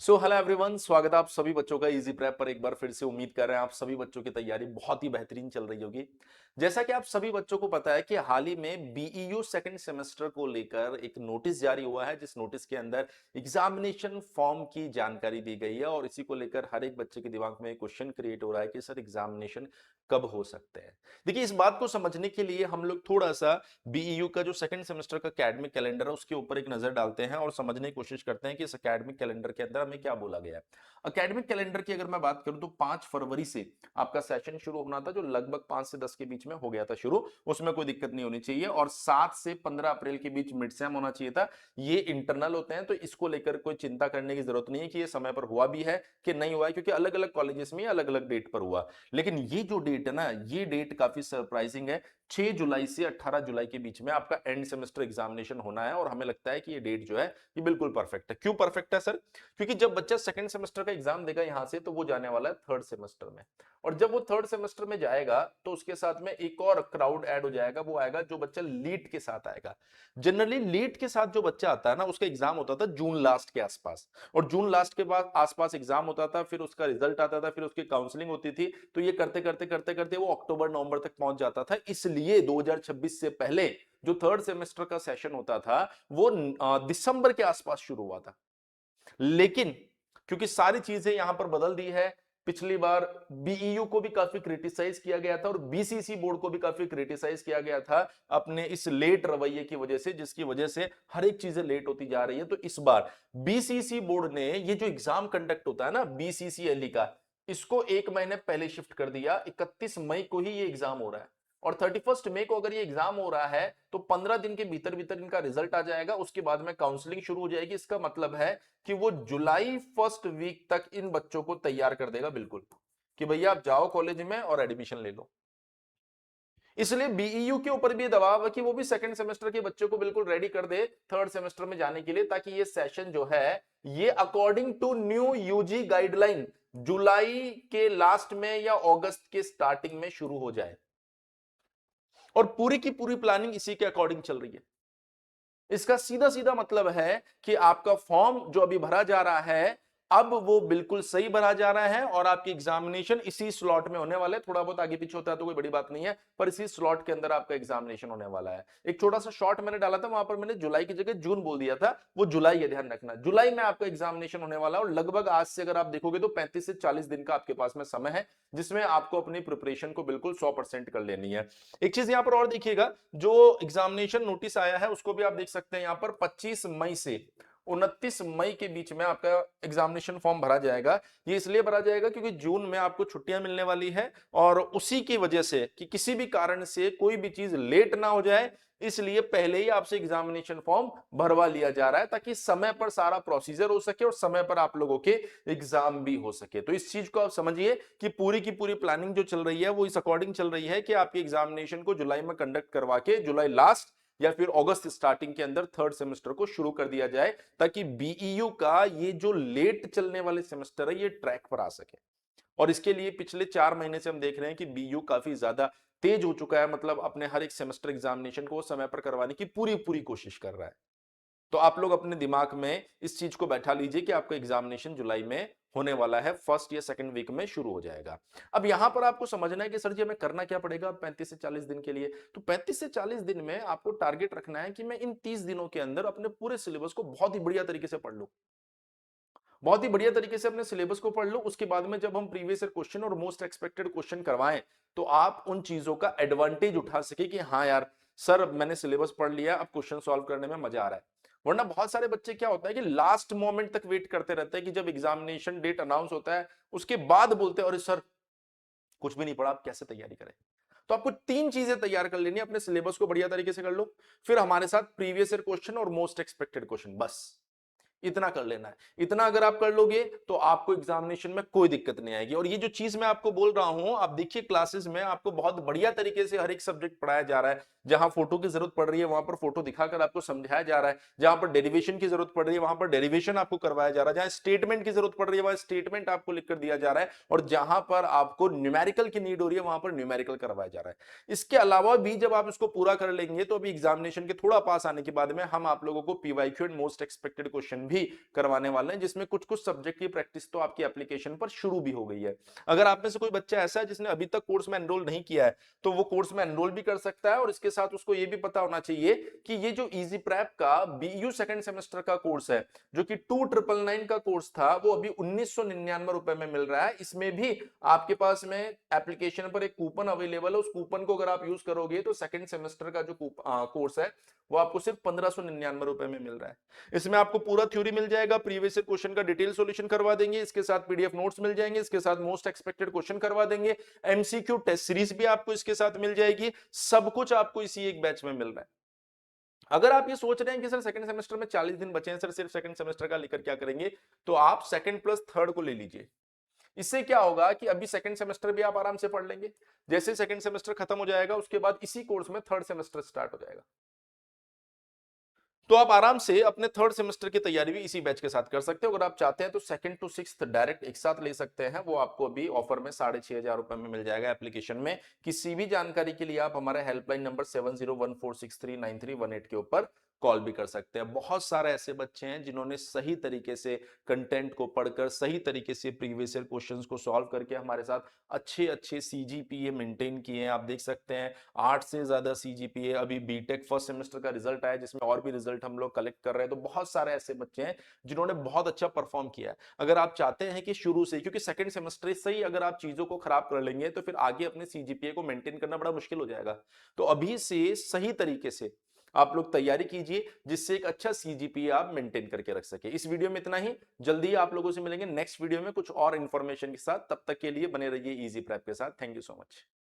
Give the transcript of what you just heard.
So hello everyone, स्वागत है आप सभी बच्चों का इजी प्रेप पर। एक बार फिर से उम्मीद कर रहे हैं आप सभी बच्चों की तैयारी बहुत ही बेहतरीन चल रही होगी। जैसा कि आप सभी बच्चों को पता है कि हाल ही में बीईयू सेकंड सेमेस्टर को लेकर एक नोटिस जारी हुआ है, जिस नोटिस के अंदर एग्जामिनेशन फॉर्म की जानकारी दी गई है और इसी को लेकर हर एक बच्चे के दिमाग में क्वेश्चन क्रिएट हो रहा है कि सर एग्जामिनेशन कब हो सकते हैं। देखिए, इस बात को समझने के लिए हम लोग थोड़ा सा बीईयू का जो सेकंड सेमेस्टर का एकेडमिक कैलेंडर है उसके ऊपर एक नजर डालते हैं और समझने की कोशिश करते हैं कि इस एकेडमिक कैलेंडर के अंदर हमें क्या बोला गया है। एकेडमिक कैलेंडर की अगर मैं बात करूं तो 5 फरवरी से आपका सेशन शुरू होना था, जो लगभग 5 से 10 के बीच में हो गया था शुरू। उसमें कोई दिक्कत नहीं होनी चाहिए और 7 से 15 अप्रैल के बीच मिड सेम होना चाहिए था। ये इंटरनल होते हैं तो इसको लेकर कोई चिंता करने की जरूरत नहीं है कि ये समय पर हुआ भी है कि नहीं हुआ है, क्योंकि अलग अलग कॉलेजेस में अलग अलग डेट पर हुआ। लेकिन ये जो डेट है ना, ये डेट काफी सरप्राइजिंग है। 6 जुलाई से 18 जुलाई के बीच में आपका एंड सेमेस्टर एग्जामिनेशन होना है और हमें लगता है कि ये डेट जो है ये बिल्कुल परफेक्ट है। क्यों परफेक्ट है सर? क्योंकि जब बच्चा सेकंड सेमेस्टर का एग्जाम देगा यहां से, तो वो जाने वाला है थर्ड सेमेस्टर में। और जब वो थर्ड सेमेस्टर में जाएगा तो उसके साथ में एक और क्राउड ऐड हो जाएगा, वो आएगा जो बच्चा लीट के साथ आएगा। जनरली लीट के साथ जो बच्चा आता है ना, उसका एग्जाम होता था जून लास्ट के आसपास, और जून लास्ट के बाद आसपास एग्जाम होता था, फिर उसका रिजल्ट आता था, फिर उसकी काउंसलिंग होती थी। तो ये करते करते करते करते वो अक्टूबर नवंबर तक पहुंच जाता था। इसलिए 2026 से पहले जो थर्ड सेमेस्टर का सेशन होता था वो दिसंबर के आसपास शुरू हुआ था। लेकिन क्योंकि सारी चीजें यहां पर बदल दी है, पिछली बार बीईयू को भी काफी क्रिटिसाइज किया गया था और बीसीसी बोर्ड को भी काफी क्रिटिसाइज किया गया था अपने इस लेट रवैये की वजह से, जिसकी वजह से हर एक चीजें लेट होती जा रही है। तो इस बार बीसीसी बोर्ड ने ये जो एग्जाम कंडक्ट होता है ना बीसीसीएलई का, इसको 1 महीने पहले शिफ्ट कर दिया। 31 मई को ही ये एग्जाम हो रहा है और 31 मई को अगर ये एग्जाम हो रहा है तो 15 दिन के भीतर भीतर इनका रिजल्ट आ जाएगा। उसके बाद में काउंसलिंग शुरू हो जाएगी। इसका मतलब है कि वो जुलाई फर्स्ट वीक तक इन बच्चों को तैयार कर देगा, बिल्कुल, कि भैया आप जाओ कॉलेज में और एडमिशन ले लो। इसलिए बीईयू के ऊपर भी दबाव है कि वो भी सेकंड सेमेस्टर के बच्चों को बिल्कुल रेडी कर दे थर्ड सेमेस्टर में जाने के लिए, ताकि ये सेशन जो है ये according to new UG guideline जुलाई के लास्ट में या अगस्त के स्टार्टिंग में शुरू हो जाए। और पूरी की पूरी प्लानिंग इसी के अकॉर्डिंग चल रही है। इसका सीधा सीधा मतलब है कि आपका फॉर्म जो अभी भरा जा रहा है, अब वो बिल्कुल सही भरा जा रहा है और आपकी एग्जामिनेशन इसी स्लॉट में होने वाला है। थोड़ा बहुत आगे पीछे होता है तो कोई बड़ी बात नहीं है, पर इसी स्लॉट के अंदर आपका एग्जामिनेशन होने वाला है। एक छोटा सा शॉर्ट मैंने डाला था, वहां पर मैंने जुलाई की जगह जून बोल दिया था, वो जुलाई है, ध्यान रखना। जुलाई में आपका एग्जामिनेशन होने वाला है और लगभग आज से अगर आप देखोगे तो 35 से 40 दिन का आपके पास में समय है, जिसमें आपको अपनी प्रिपरेशन को बिल्कुल 100% कर लेनी है। एक चीज यहां पर और देखिएगा, जो एग्जामिनेशन नोटिस आया है उसको भी आप देख सकते हैं। यहां पर 25 मई से 29 मई के बीच में आपका एग्जामिनेशन फॉर्म भरा जाएगा। ये इसलिए भरा जाएगा क्योंकि जून में आपको छुट्टियां मिलने वाली है और उसी की वजह से कि किसी भी कारण से कोई भी चीज लेट ना हो जाए, इसलिए पहले ही आपसे एग्जामिनेशन फॉर्म भरवा लिया जा रहा है, ताकि समय पर सारा प्रोसीजर हो सके और समय पर आप लोगों के एग्जाम भी हो सके। तो इस चीज को आप समझिए कि पूरी की पूरी प्लानिंग जो चल रही है वो इस अकॉर्डिंग चल रही है कि आपकी एग्जामिनेशन को जुलाई में कंडक्ट करवा के जुलाई लास्ट या फिर अगस्त स्टार्टिंग के अंदर थर्ड सेमेस्टर को शुरू कर दिया जाए, ताकि बीईयू का ये जो लेट चलने वाले सेमेस्टर है ये ट्रैक पर आ सके। और इसके लिए पिछले 4 महीने से हम देख रहे हैं कि बीयू काफी ज्यादा तेज हो चुका है, मतलब अपने हर एक सेमेस्टर एग्जामिनेशन को समय पर करवाने की पूरी पूरी कोशिश कर रहा है। तो आप लोग अपने दिमाग में इस चीज को बैठा लीजिए कि आपका एग्जामिनेशन जुलाई में होने वाला है, फर्स्ट या सेकंड वीक में शुरू हो जाएगा। अब यहां पर आपको समझना है कि सर जी हमें करना क्या पड़ेगा 35 से 40 दिन के लिए। तो 35 से 40 दिन में आपको टारगेट रखना है कि मैं इन 30 दिनों के अंदर अपने पूरे सिलेबस को बहुत ही बढ़िया तरीके से पढ़ लूं, बहुत ही बढ़िया तरीके से अपने सिलेबस को पढ़ लो। उसके बाद में जब हम प्रीवियस ईयर क्वेश्चन और मोस्ट एक्सपेक्टेड क्वेश्चन करवाएं तो आप उन चीजों का एडवांटेज उठा सके कि हाँ यार सर मैंने सिलेबस पढ़ लिया, अब क्वेश्चन सॉल्व करने में मजा आ रहा है। वरना बहुत सारे बच्चे क्या होता है कि लास्ट मोमेंट तक वेट करते रहते हैं कि जब एग्जामिनेशन डेट अनाउंस होता है उसके बाद बोलते हैं अरे सर कुछ भी नहीं पढ़ा, आप कैसे तैयारी करें। तो आपको 3 चीजें तैयार कर लेनी है, अपने सिलेबस को बढ़िया तरीके से कर लो, फिर हमारे साथ प्रीवियस ईयर क्वेश्चन और मोस्ट एक्सपेक्टेड क्वेश्चन, बस इतना कर लेना है। इतना अगर आप कर लोगे तो आपको एग्जामिनेशन में कोई दिक्कत नहीं आएगी। और ये जो चीज मैं आपको बोल रहा हूं, आप देखिए क्लासेस में आपको बहुत बढ़िया तरीके से हर एक सब्जेक्ट पढ़ाया जा रहा है। जहां फोटो की जरूरत पड़ रही है वहां पर फोटो दिखाकर आपको समझाया जा रहा है, जहां पर डेरिवेशन की जरूरत पड़ रही है वहां पर डेरिवेशन आपको करवाया जा रहा है, जहां स्टेटमेंट की जरूरत पड़ रही है वहां स्टेटमेंट आपको लिखकर दिया जा रहा है, और जहां पर आपको न्यूमेरिकल की नीड हो रही है वहां पर न्यूमेरिकल करवाया जा रहा है। इसके अलावा भी जब आप इसको पूरा कर लेंगे तो अभी एग्जामिनेशन के थोड़ा पास आने के बाद में हम आप लोगों को PYQ and most expected question भी करवाने वाले हैं, जिसमें कुछ कुछ सब्जेक्ट की प्रैक्टिस तो आपकी एप्लीकेशन पर शुरू भी हो गई है। अगर आप में से कोई बच्चा ऐसा है जिसने अभी तक कोर्स में एनरोल नहीं किया है, तो वो कोर्स में एनरोल भी कर सकता है, और इसके साथ उसको ये भी पता होना चाहिए कि ये जो इजी प्रेप का बीयू सेकंड सेमेस्टर का कोर्स है, जो कि 2999 का कोर्स था, वो अभी 1999 रुपए में मिल रहा है। इसमें भी आपके पास में एप्लीकेशन पर एक कूपन अवेलेबल है, उस कूपन को अगर आप यूज करोगे तो सेकंड सेमेस्टर का जो कोर्स है वो आपको सिर्फ 1599 रुपए में मिल रहा है। इसमें आपको पूरा थ्योरी मिल जाएगा, प्रीवियस ईयर क्वेश्चन का डिटेल सॉल्यूशन करवा देंगे, इसके साथ पीडीएफ नोट्स मिल जाएंगे, इसके साथ मोस्ट एक्सपेक्टेड क्वेश्चन करवा देंगे, एमसीक्यू टेस्ट सीरीज भी आपको इसके साथ मिल जाएगी। सब कुछ आपको इसी एक बैच में मिल रहा है। अगर आप ये सोच रहे हैं कि सर सेकंड सेमेस्टर में 40 दिन बचे हैं, सर सिर्फ सेकंड सेमेस्टर का लेकर क्या करेंगे, तो आप सेकंड प्लस थर्ड को ले लीजिए। इससे क्या होगा कि अभी सेकंड सेमेस्टर भी आप आराम से पढ़ लेंगे, जैसे सेकंड सेमेस्टर खत्म हो जाएगा उसके बाद इसी कोर्स में थर्ड सेमेस्टर स्टार्ट हो जाएगा, तो आप आराम से अपने थर्ड सेमेस्टर की तैयारी भी इसी बैच के साथ कर सकते हो। अगर आप चाहते हैं तो सेकंड टू सिक्स्थ डायरेक्ट एक साथ ले सकते हैं, वो आपको अभी ऑफर में 6500 रुपए में मिल जाएगा एप्लीकेशन में। किसी भी जानकारी के लिए आप हमारे हेल्पलाइन नंबर 7014639318 के ऊपर कॉल भी कर सकते हैं। बहुत सारे ऐसे बच्चे हैं जिन्होंने सही तरीके से कंटेंट को पढ़कर सही तरीके से प्रीवियस ईयर क्वेश्चंस को सॉल्व करके हमारे साथ अच्छे अच्छे सीजीपीए मेंटेन किए हैं। आप देख सकते हैं 8 से ज्यादा सीजीपीए। अभी बीटेक फर्स्ट सेमेस्टर का रिजल्ट आया जिसमें और भी रिजल्ट हम लोग कलेक्ट कर रहे हैं, तो बहुत सारे ऐसे बच्चे हैं जिन्होंने बहुत अच्छा परफॉर्म किया है। अगर आप चाहते हैं कि शुरू से, क्योंकि सेकंड सेमेस्टर से ही अगर आप चीजों को खराब कर लेंगे तो फिर आगे अपने सीजीपीए को मेंटेन करना बड़ा मुश्किल हो जाएगा। तो अभी से सही तरीके से आप लोग तैयारी कीजिए, जिससे एक अच्छा सीजीपीए आप मेंटेन करके रख सके। इस वीडियो में इतना ही, जल्दी ही आप लोगों से मिलेंगे नेक्स्ट वीडियो में कुछ और इंफॉर्मेशन के साथ। तब तक के लिए बने रहिए इजी प्रेप के साथ। Thank you so much.